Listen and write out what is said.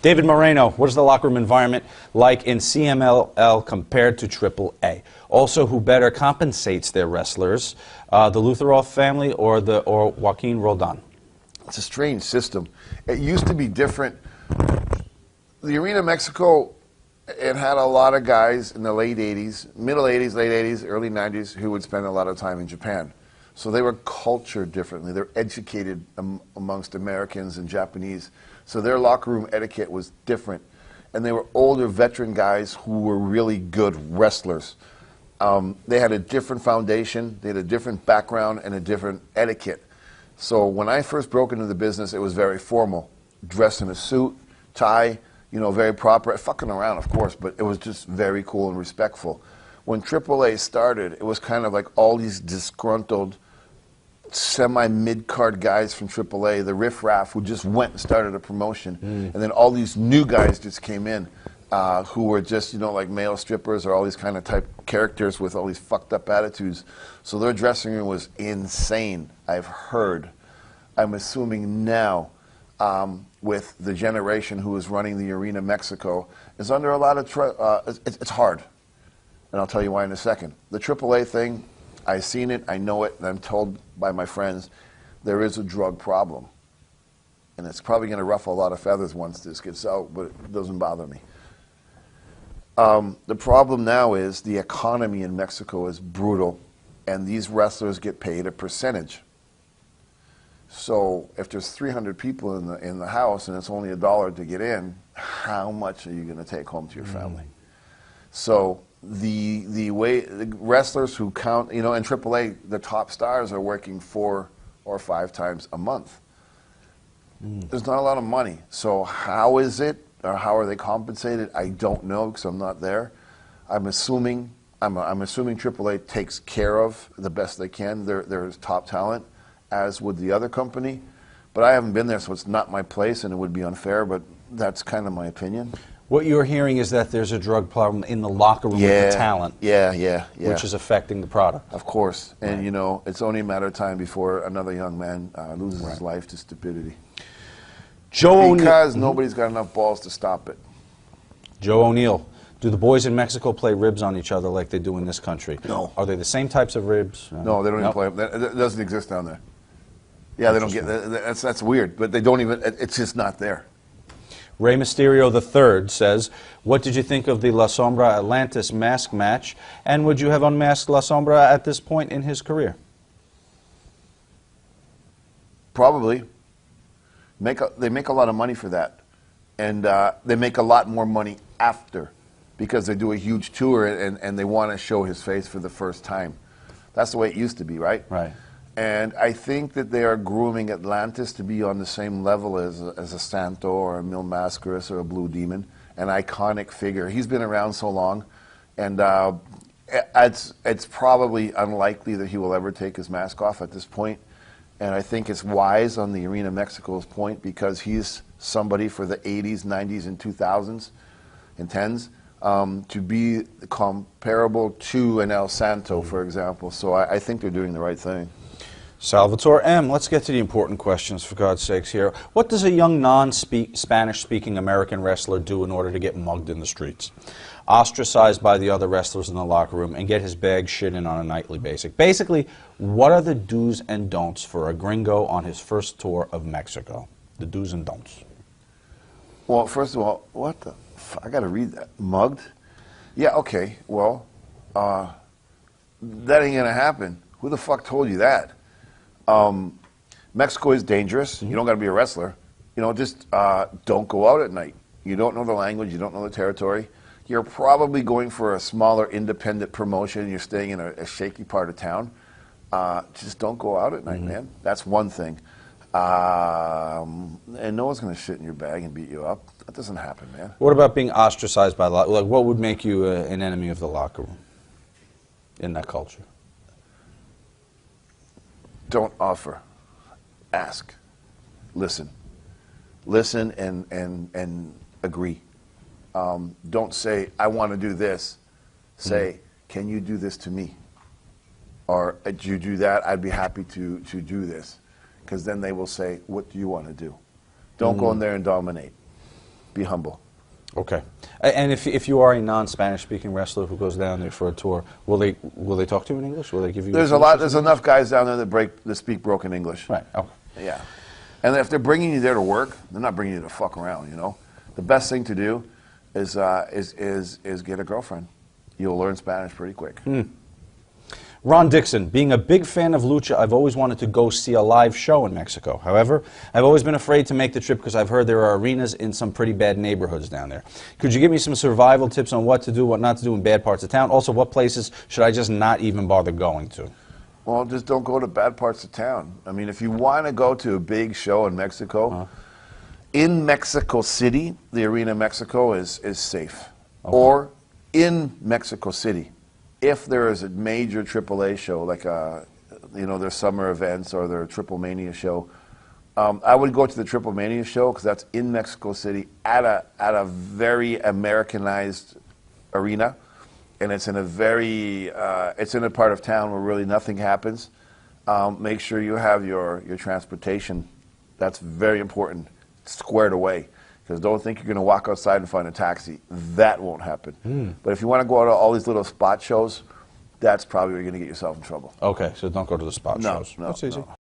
David Moreno, what is the locker room environment like in CMLL compared to AAA? Also, who better compensates their wrestlers, the Lutherov family or Joaquin Roldan? It's a strange system. It used to be different. The Arena Mexico, it had a lot of guys in the late 80s, middle 80s, late 80s, early 90s who would spend a lot of time in Japan. So they were cultured differently. They're educated amongst Americans and Japanese. So their locker room etiquette was different. And they were older veteran guys who were really good wrestlers. They had a different foundation, they had a different background and a different etiquette. So when I first broke into the business, it was very formal. Dressed in a suit, tie, you know, very proper. Fucking around, of course, but it was just very cool and respectful. When AAA started, it was kind of like all these disgruntled, semi-mid-card guys from AAA, the riffraff, who just went and started a promotion. And then all these new guys just came in who were just, you know, like male strippers or all these kind of type characters with all these fucked up attitudes. So their dressing room was insane, I've heard. I'm assuming now, with the generation who is running the Arena Mexico, is under a lot of, it's hard. And I'll tell you why in a second. The AAA thing, I've seen it, I know it, and I'm told by my friends, there is a drug problem. And it's probably going to ruffle a lot of feathers once this gets out, but it doesn't bother me. The problem now is the economy in Mexico is brutal, and these wrestlers get paid a percentage. So if there's 300 people in the house and it's only $1 to get in, how much are you going to take home to your family? So the way the wrestlers who count, you know, in AAA, the top stars are working 4 or 5 times a month. There's not a lot of money. So how is it, or how are they compensated? I don't know because I'm not there. I'm assuming AAA takes care of the best they can. They're top talent, as would the other company. But I haven't been there, so it's not my place, and it would be unfair, but that's kind of my opinion. What you're hearing is that there's a drug problem in the locker room with the talent. Yeah. Which is affecting the product. Of course. And, you know, it's only a matter of time before another young man loses his life to stupidity. Because nobody's got enough balls to stop it. Joe O'Neill, do the boys in Mexico play ribs on each other like they do in this country? No. Are they the same types of ribs? No, they don't even play. That doesn't exist down there. Yeah, they don't get that's weird, but they don't even, it's just not there. Rey Mysterio III says, what did you think of the La Sombra Atlantis mask match, and would you have unmasked La Sombra at this point in his career? Probably. They make a lot of money for that, and they make a lot more money after, because they do a huge tour and they want to show his face for the first time. That's the way it used to be, right? Right. And I think that they are grooming Atlantis to be on the same level as a Santo or a Mil Mascaras or a Blue Demon, an iconic figure. He's been around so long, and it's probably unlikely that he will ever take his mask off at this point. And I think it's wise on the Arena Mexico's point, because he's somebody for the 80s, 90s, and 2000s and 10s to be comparable to an El Santo, for example. So I think they're doing the right thing. Salvatore M., let's get to the important questions, for God's sakes here. What does a young non-Spanish-speaking American wrestler do in order to get mugged in the streets, ostracized by the other wrestlers in the locker room, and get his bag shit in on a nightly basis? Basically, what are the do's and don'ts for a gringo on his first tour of Mexico? The do's and don'ts. Well, first of all, what the fuck? I got to read that. Mugged? Yeah, okay. Well, that ain't going to happen. Who the fuck told you that? Mexico is dangerous. You don't got to be a wrestler. You know, just don't go out at night. You don't know the language. You don't know the territory. You're probably going for a smaller independent promotion. You're staying in a shaky part of town. Just don't go out at night, man. That's one thing. And no one's going to shit in your bag and beat you up. That doesn't happen, man. What about being ostracized by the locker room? Like, what would make you an enemy of the locker room in that culture? Don't offer. Ask. Listen. Listen and agree. Don't say, I want to do this. Say, can you do this to me? Or, do you do that? I'd be happy to do this. Because then they will say, what do you want to do? Don't go in there and dominate. be humble. Okay. And if you are a non-Spanish speaking wrestler who goes down there for a tour, will they talk to you in English? Will they give you? There's enough guys down there that speak broken English. Right. Okay. Yeah. And if they're bringing you there to work, they're not bringing you to fuck around. You know, the best thing to do is get a girlfriend. You'll learn Spanish pretty quick. Ron Dixon, being a big fan of lucha, I've always wanted to go see a live show in Mexico. However, I've always been afraid to make the trip because I've heard there are arenas in some pretty bad neighborhoods down there. Could you give me some survival tips on what to do, what not to do in bad parts of town? Also, what places should I just not even bother going to? Well, just don't go to bad parts of town. I mean, if you want to go to a big show in Mexico, in Mexico City, the Arena Mexico is safe. Okay. Or in Mexico City, if there is a major AAA show, like their summer events or their Triple Mania show, I would go to the Triple Mania show because that's in Mexico City at a very Americanized arena, and it's in a part of town where really nothing happens. Make sure you have your transportation. That's very important. Squared away. Because don't think you're going to walk outside and find a taxi. That won't happen. But if you want to go to all these little spot shows, that's probably where you're going to get yourself in trouble. Okay, so don't go to the spot shows. No, that's easy. No.